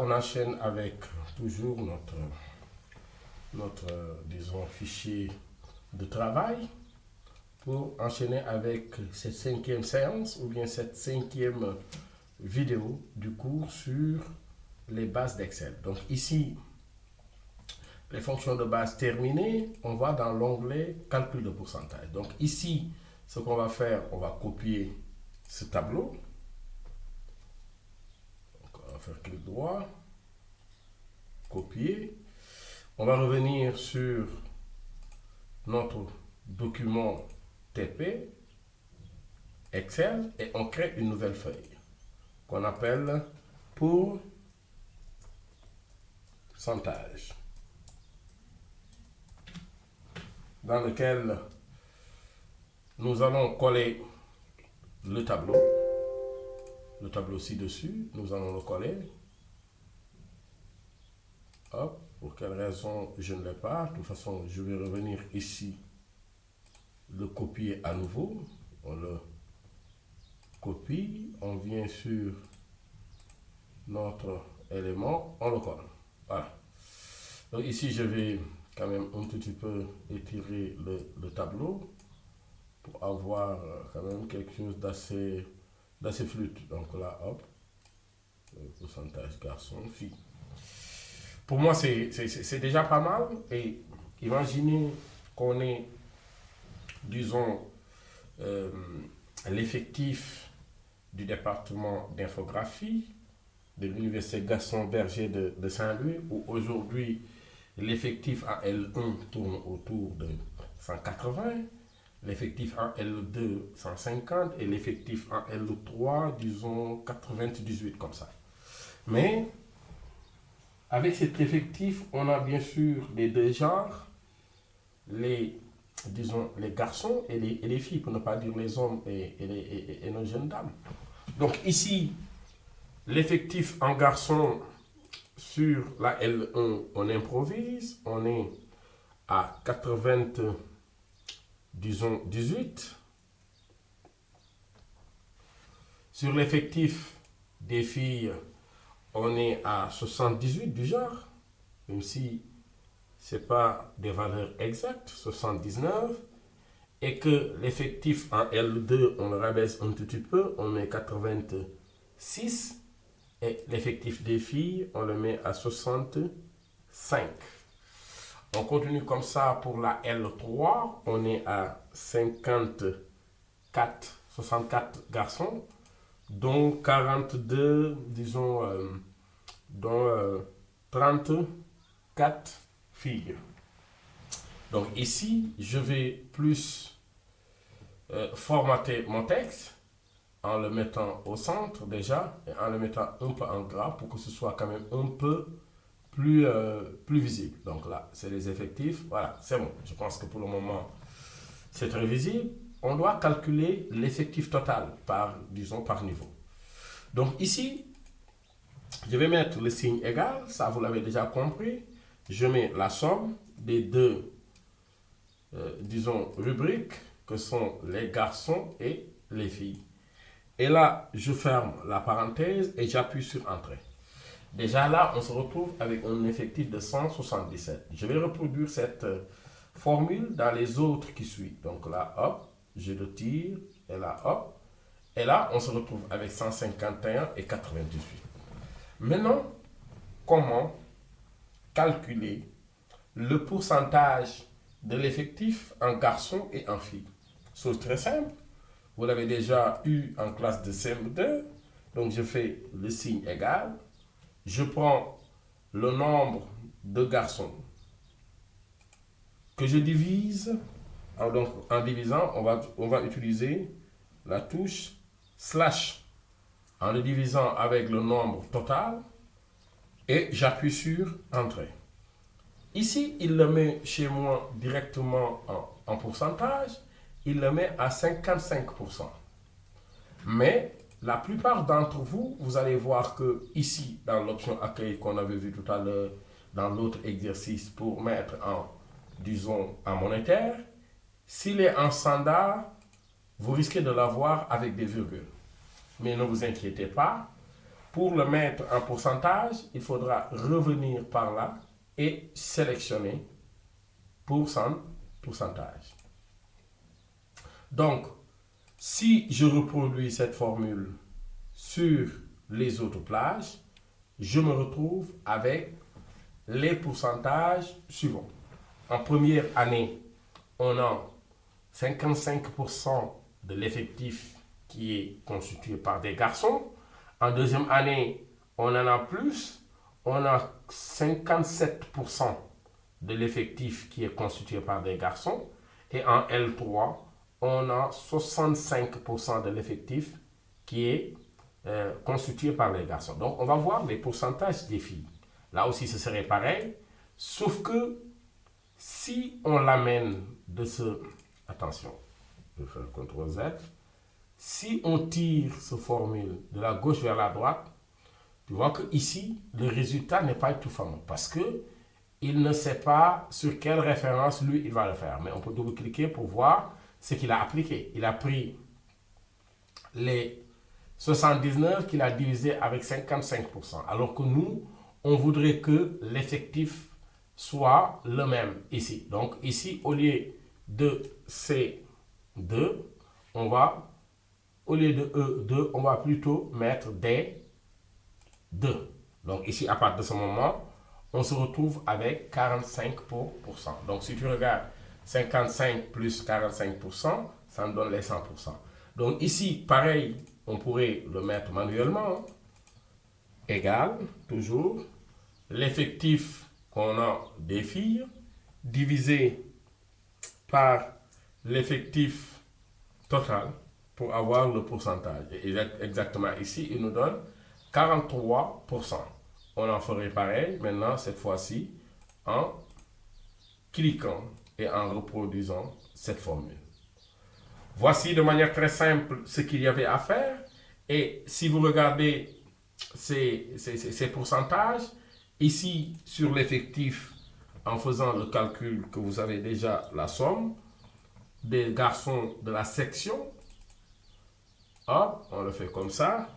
on enchaîne avec toujours disons, fichier de travail pour enchaîner avec cette 5e séance ou bien cette 5e vidéo du cours sur les bases d'Excel. Donc ici, les fonctions de base terminées, on va dans l'onglet calcul de pourcentage. Donc ici, ce qu'on va faire, on va copier ce tableau. Donc, on va faire clic droit, copier. On va revenir sur notre document TP, Excel, et on crée une nouvelle feuille qu'on appelle pourcentage, dans lequel nous allons coller le tableau ci-dessus, nous allons le coller. Hop, pour quelle raison je ne l'ai pas. De toute façon, je vais revenir ici, le copier à nouveau. On le copie, on vient sur notre élément, on le colle. Voilà. Donc ici, je vais quand même un petit peu étirer le tableau pour avoir quand même quelque chose d'assez fluide. Donc là, hop, le pourcentage garçon-fille. Pour moi, c'est déjà pas mal. Et imaginez qu'on ait, disons, l'effectif du département d'infographie de l'Université Gaston Berger de Saint-Louis, où aujourd'hui, l'effectif en L1 tourne autour de 180, l'effectif en L2 150 et l'effectif en L3, disons, 98 comme ça. Mais avec cet effectif, on a bien sûr les deux genres, disons, les garçons et les filles, pour ne pas dire les hommes et nos jeunes dames. Donc ici, l'effectif en garçon sur la L1, on improvise, on est à 18. Sur l'effectif des filles, on est à 78 du genre, même si ce n'est pas des valeurs exactes, 79, et que l'effectif en L2, on le rabaisse un tout petit peu, on met 86, et l'effectif des filles, on le met à 65. On continue comme ça pour la L3, on est à 64 garçons, dont 42, disons, dont 34 filles. Donc ici, je vais plus formater mon texte en le mettant au centre déjà et en le mettant un peu en gras pour que ce soit quand même un peu plus visible. Donc là, c'est les effectifs. Voilà, c'est bon. Je pense que pour le moment, c'est très visible. On doit calculer l'effectif total disons, par niveau. Donc ici, je vais mettre le signe égal. Ça, vous l'avez déjà compris. Je mets la somme des deux, disons, rubriques que sont les garçons et les filles. Et là, je ferme la parenthèse et j'appuie sur Entrée. Déjà là, on se retrouve avec un effectif de 177. Je vais reproduire cette formule dans les autres qui suivent. Donc là, hop, je le tire, et là, hop. Et là, on se retrouve avec 151 et 98. Maintenant, comment calculer le pourcentage de l'effectif en garçon et en fille? Chose très simple. Vous l'avez déjà eu en classe de CM2. Donc, je fais le signe égal. Je prends le nombre de garçons que je divise. Donc, en divisant, on va utiliser la touche slash en le divisant avec le nombre total et j'appuie sur Entrée. Ici, il le met chez moi directement en pourcentage. Il le met à 55%. Mais la plupart d'entre vous, vous allez voir que ici, dans l'option accueil qu'on avait vu tout à l'heure, dans l'autre exercice pour mettre disons, en monétaire, s'il est en standard, vous risquez de l'avoir avec des virgules. Mais ne vous inquiétez pas, pour le mettre en pourcentage, il faudra revenir par là et sélectionner pourcentage. Donc, si je reproduis cette formule sur les autres plages, je me retrouve avec les pourcentages suivants. En première année, on a 55% de l'effectif qui est constitué par des garçons. En deuxième année, on en a plus. On a 57% de l'effectif qui est constitué par des garçons. Et en L3, on a 65% de l'effectif qui est constitué par les garçons. Donc, on va voir les pourcentages des filles. Là aussi, ce serait pareil. Sauf que si on l'amène de ce... Attention, je vais faire CTRL-Z. Si on tire cette formule de la gauche vers la droite, tu vois que ici, le résultat n'est pas étouffant parce que il ne sait pas sur quelle référence lui il va le faire. Mais on peut double-cliquer pour voir ce qu'il a appliqué. Il a pris les 79 qu'il a divisé avec 55%. Alors que nous, on voudrait que l'effectif soit le même ici. Donc ici, au lieu de C2, au lieu de E2, on va plutôt mettre D2. Donc ici, à partir de ce moment, on se retrouve avec 45%. Donc si tu regardes 55 plus 45%, ça nous donne les 100%. Donc ici, pareil, on pourrait le mettre manuellement. Égal, toujours, l'effectif qu'on a des filles divisé par l'effectif total pour avoir le pourcentage. Et exactement ici, il nous donne 43%. On en ferait pareil maintenant, cette fois-ci, en cliquant et en reproduisant cette formule. Voici de manière très simple ce qu'il y avait à faire. Et si vous regardez ces pourcentages, ici sur l'effectif, en faisant le calcul que vous avez déjà la somme des garçons de la section, hop, on le fait comme ça,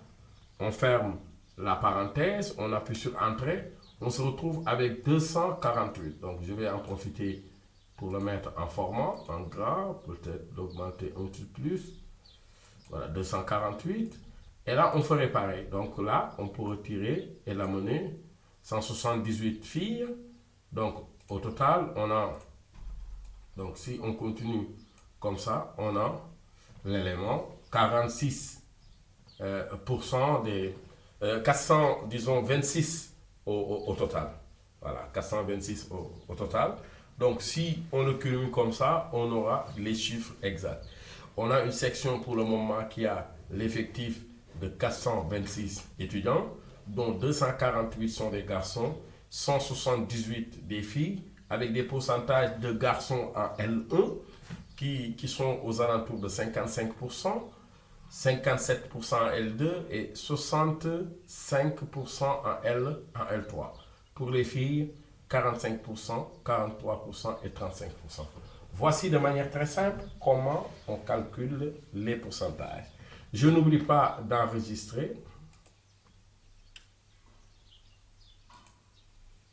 on ferme la parenthèse, on appuie sur Entrée, on se retrouve avec 248. Donc je vais en profiter pour le mettre en format, en gras, peut-être l'augmenter un petit peu plus. Voilà, 248. Et là, on ferait pareil. Donc là, on peut retirer et l'amener 178 filles. Donc au total, on a, donc si on continue comme ça, on a l'élément 46% des 400, disons 26 au total. Voilà, 426 au total. Donc si on le cumule comme ça, on aura les chiffres exacts. On a une section pour le moment qui a l'effectif de 426 étudiants, dont 248 sont des garçons, 178 des filles, avec des pourcentages de garçons en L1 qui sont aux alentours de 55%, 57% en L2 et 65% en L3. Pour les filles, 45%, 43% et 35%. Voici de manière très simple comment on calcule les pourcentages. Je n'oublie pas d'enregistrer